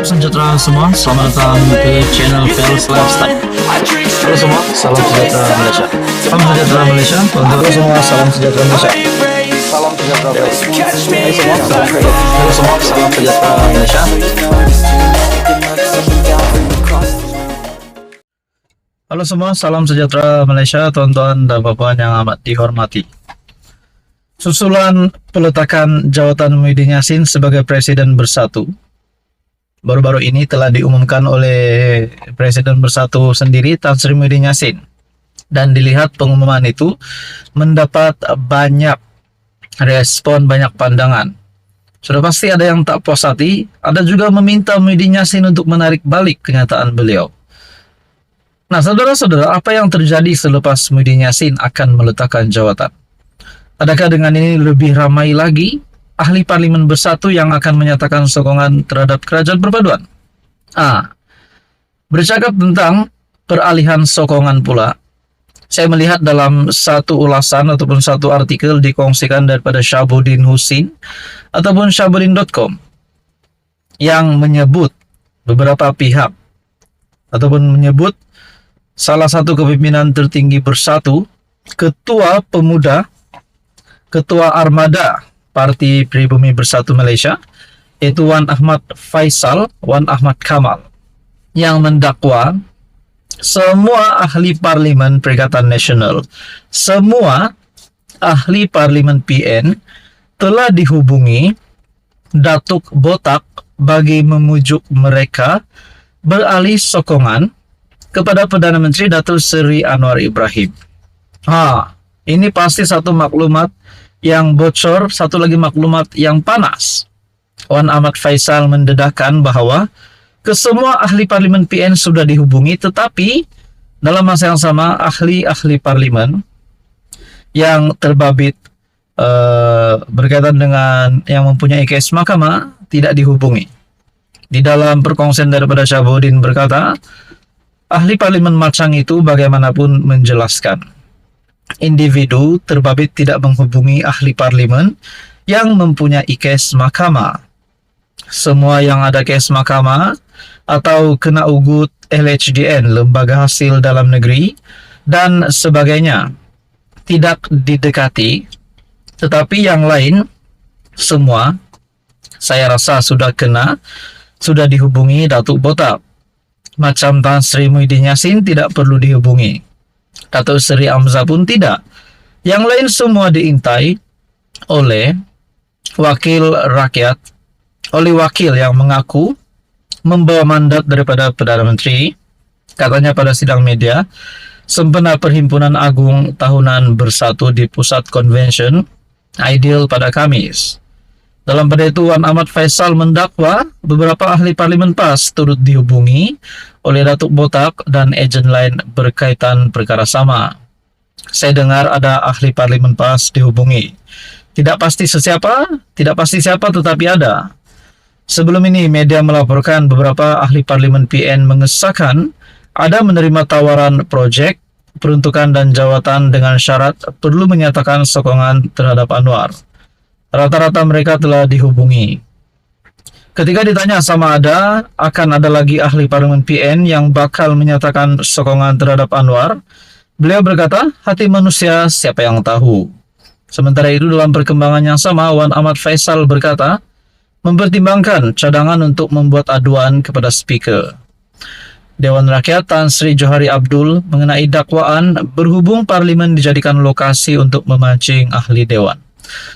Sejahtera semua, selamat datang ke channel Fels Lifestyle. Halo semua, salam sejahtera Malaysia. Salam sejahtera Malaysia. Halo semua, salam sejahtera Malaysia. Salam sejahtera Malaysia. Halo semua, salam sejahtera Malaysia. Halo semua, salam sejahtera Malaysia, tuan-tuan dan puan yang amat dihormati. Susulan peletakan jawatan Muhyiddin Yassin sebagai Presiden Bersatu baru-baru ini telah diumumkan oleh Presiden Bersatu sendiri, Tan Sri Muhyiddin Yassin. Dan dilihat pengumuman itu mendapat banyak respon, banyak pandangan. Sudah pasti ada yang tak puas hati, ada juga meminta Muhyiddin Yassin untuk menarik balik kenyataan beliau. Nah, saudara-saudara, apa yang terjadi selepas Muhyiddin Yassin akan meletakkan jawatan? Adakah dengan ini lebih ramai lagi ahli parlimen bersatu yang akan menyatakan sokongan terhadap kerajaan perpaduan? Bercakap tentang peralihan sokongan pula, saya melihat dalam satu ulasan ataupun satu artikel dikongsikan daripada Syahabuddin Husin ataupun syahabuddin.com yang menyebut beberapa pihak ataupun menyebut salah satu kepimpinan tertinggi bersatu, ketua pemuda, ketua armada Parti Pribumi Bersatu Malaysia, yaitu Wan Ahmad Faisal, Wan Ahmad Kamal, yang mendakwa semua ahli parlimen Perikatan Nasional, semua ahli parlimen PN telah dihubungi Datuk Botak bagi memujuk mereka beralih sokongan kepada Perdana Menteri Datuk Seri Anwar Ibrahim. Ini pasti satu maklumat yang bocor, satu lagi maklumat yang panas. Wan Ahmad Faisal mendedahkan bahwa kesemua ahli parlimen PN sudah dihubungi, tetapi dalam masa yang sama ahli-ahli parlimen yang terbabit berkaitan dengan yang mempunyai kes mahkamah tidak dihubungi. Di dalam perkongsian daripada Syahabuddin berkata, ahli parlimen Macang itu bagaimanapun menjelaskan individu terbabit tidak menghubungi ahli parlimen yang mempunyai kes mahkamah. Semua yang ada kes mahkamah atau kena ugut LHDN, Lembaga Hasil Dalam Negeri, dan sebagainya tidak didekati, tetapi yang lain semua saya rasa sudah dihubungi Datuk Botak. Macam Tan Sri Muhyiddin Yassin tidak perlu dihubungi, Datuk Seri Hamzah pun tidak. Yang lain semua diintai oleh wakil rakyat, oleh wakil yang mengaku membawa mandat daripada Perdana Menteri, katanya pada sidang media sempena Perhimpunan Agung Tahunan Bersatu di Pusat Convention Ideal pada Khamis. Dalam pada itu, Wan Ahmad Faisal mendakwa beberapa ahli parlimen PAS turut dihubungi oleh Datuk Botak dan ejen lain berkaitan perkara sama. Saya dengar ada ahli parlimen PAS dihubungi. Tidak pasti siapa, tetapi ada. Sebelum ini, media melaporkan beberapa ahli parlimen PN mengesahkan ada menerima tawaran proyek, peruntukan dan jawatan dengan syarat perlu menyatakan sokongan terhadap Anwar. Rata-rata mereka telah dihubungi. Ketika ditanya sama akan ada lagi ahli parlimen PN yang bakal menyatakan sokongan terhadap Anwar, beliau berkata, hati manusia siapa yang tahu. Sementara itu, dalam perkembangan yang sama, Wan Ahmad Faisal berkata, mempertimbangkan cadangan untuk membuat aduan kepada Speaker Dewan Rakyat Tan Sri Johari Abdul mengenai dakwaan berhubung parlimen dijadikan lokasi untuk memancing ahli dewan.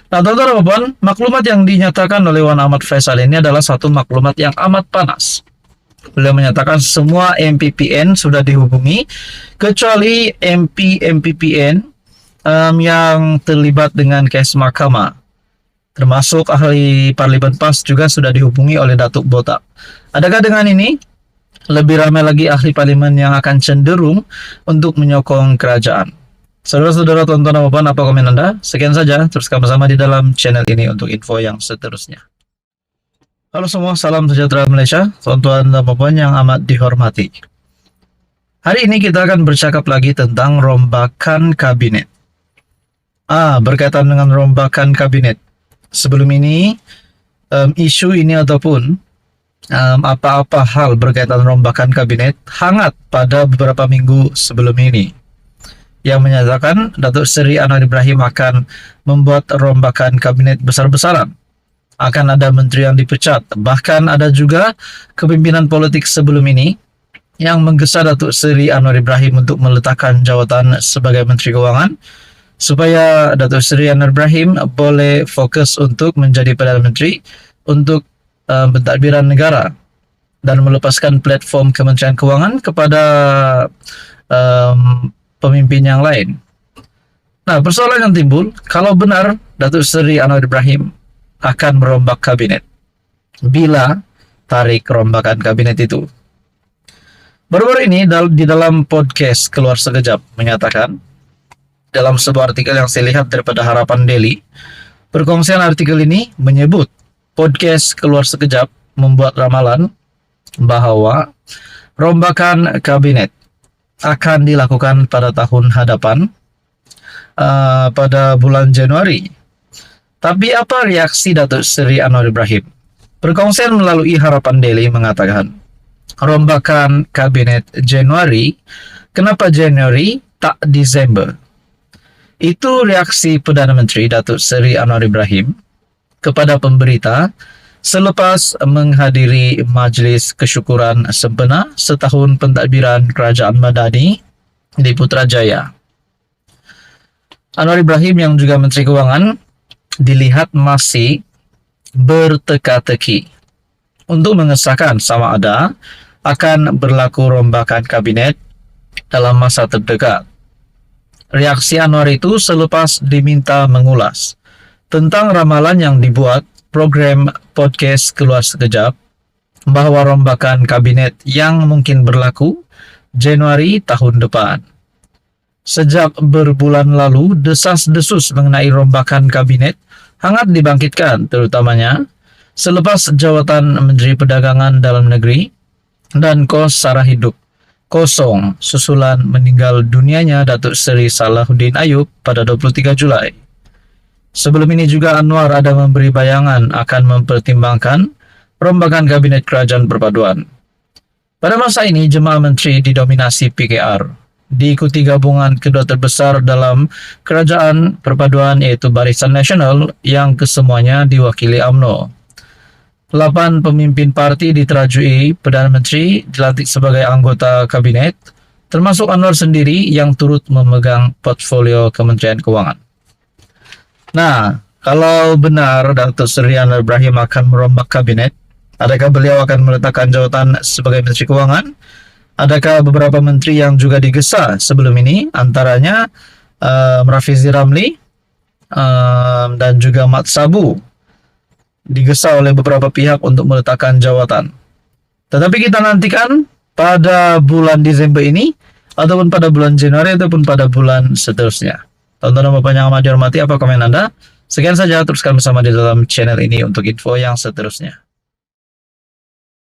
Nah, tuan-tuan dan puan, maklumat yang dinyatakan oleh Wan Ahmad Faisal ini adalah satu maklumat yang amat panas. Beliau menyatakan semua MPPN sudah dihubungi, kecuali MPPN yang terlibat dengan kes mahkamah. Termasuk ahli parlimen PAS juga sudah dihubungi oleh Datuk Botak. Adakah dengan ini lebih ramai lagi ahli parlimen yang akan cenderung untuk menyokong kerajaan? Saudara-saudara, tuan-tuan dan puan, apa komen Anda? Sekian saja, teruskan bersama di dalam channel ini untuk info yang seterusnya. Halo semua, salam sejahtera Malaysia, tuan-tuan dan puan yang amat dihormati. Hari ini kita akan bercakap lagi tentang rombakan kabinet. Berkaitan dengan rombakan kabinet. Sebelum ini, isu ini ataupun apa-apa hal berkaitan rombakan kabinet hangat pada beberapa minggu sebelum ini, yang menyatakan Datuk Seri Anwar Ibrahim akan membuat rombakan kabinet besar-besaran. Akan ada menteri yang dipecat. Bahkan ada juga kepimpinan politik sebelum ini yang menggesa Datuk Seri Anwar Ibrahim untuk meletakkan jawatan sebagai Menteri Keuangan supaya Datuk Seri Anwar Ibrahim boleh fokus untuk menjadi Perdana Menteri untuk pentadbiran negara dan melepaskan platform Kementerian Keuangan kepada pemimpin yang lain. Nah, persoalan yang timbul, kalau benar Datuk Seri Anwar Ibrahim akan merombak kabinet, bila tarik rombakan kabinet itu. Baru-baru ini di dalam podcast Keluar Sekejap menyatakan, dalam sebuah artikel yang saya lihat daripada Harapan Daily, perkongsian artikel ini menyebut podcast Keluar Sekejap membuat ramalan bahwa rombakan kabinet akan dilakukan pada tahun hadapan, pada bulan Januari. Tapi apa reaksi Datuk Seri Anwar Ibrahim? Perkongsian melalui Harapan Daily mengatakan, rombakan kabinet Januari, kenapa Januari tak Desember? Itu reaksi Perdana Menteri Datuk Seri Anwar Ibrahim kepada pemberita selepas menghadiri Majlis Kesyukuran sempena setahun pentadbiran Kerajaan Madani di Putrajaya. Anwar Ibrahim yang juga Menteri Keuangan dilihat masih berteka-teki untuk mengesahkan sama ada akan berlaku rombakan kabinet dalam masa terdekat. Reaksi Anwar itu selepas diminta mengulas tentang ramalan yang dibuat program podcast Keluar Sekejap bahwa rombakan kabinet yang mungkin berlaku Januari tahun depan. Sejak berbulan lalu, desas-desus mengenai rombakan kabinet hangat dibangkitkan, terutamanya selepas jawatan Menteri Perdagangan Dalam Negeri dan Kos Sara Hidup kosong susulan meninggal dunianya Datuk Seri Salahuddin Ayub pada 23 Julai. Sebelum ini juga Anwar ada memberi bayangan akan mempertimbangkan rombakan Kabinet Kerajaan Perpaduan. Pada masa ini, jemaah menteri didominasi PKR, diikuti gabungan kedua terbesar dalam Kerajaan Perpaduan yaitu Barisan Nasional yang kesemuanya diwakili UMNO. 8 pemimpin parti diterajui Perdana Menteri dilantik sebagai anggota kabinet, termasuk Anwar sendiri yang turut memegang portfolio Kementerian Keuangan. Nah, kalau benar Datuk Seri Anwar Ibrahim akan merombak kabinet, adakah beliau akan meletakkan jawatan sebagai Menteri Keuangan? Adakah beberapa menteri yang juga digesa sebelum ini, antaranya Rafizi Ramli dan juga Mat Sabu, digesa oleh beberapa pihak untuk meletakkan jawatan. Tetapi kita nantikan pada bulan Desember ini, ataupun pada bulan Januari, ataupun pada bulan seterusnya. Tonton Bapak yang amat dihormati, apa komen Anda? Sekian saja, teruskan bersama di dalam channel ini untuk info yang seterusnya.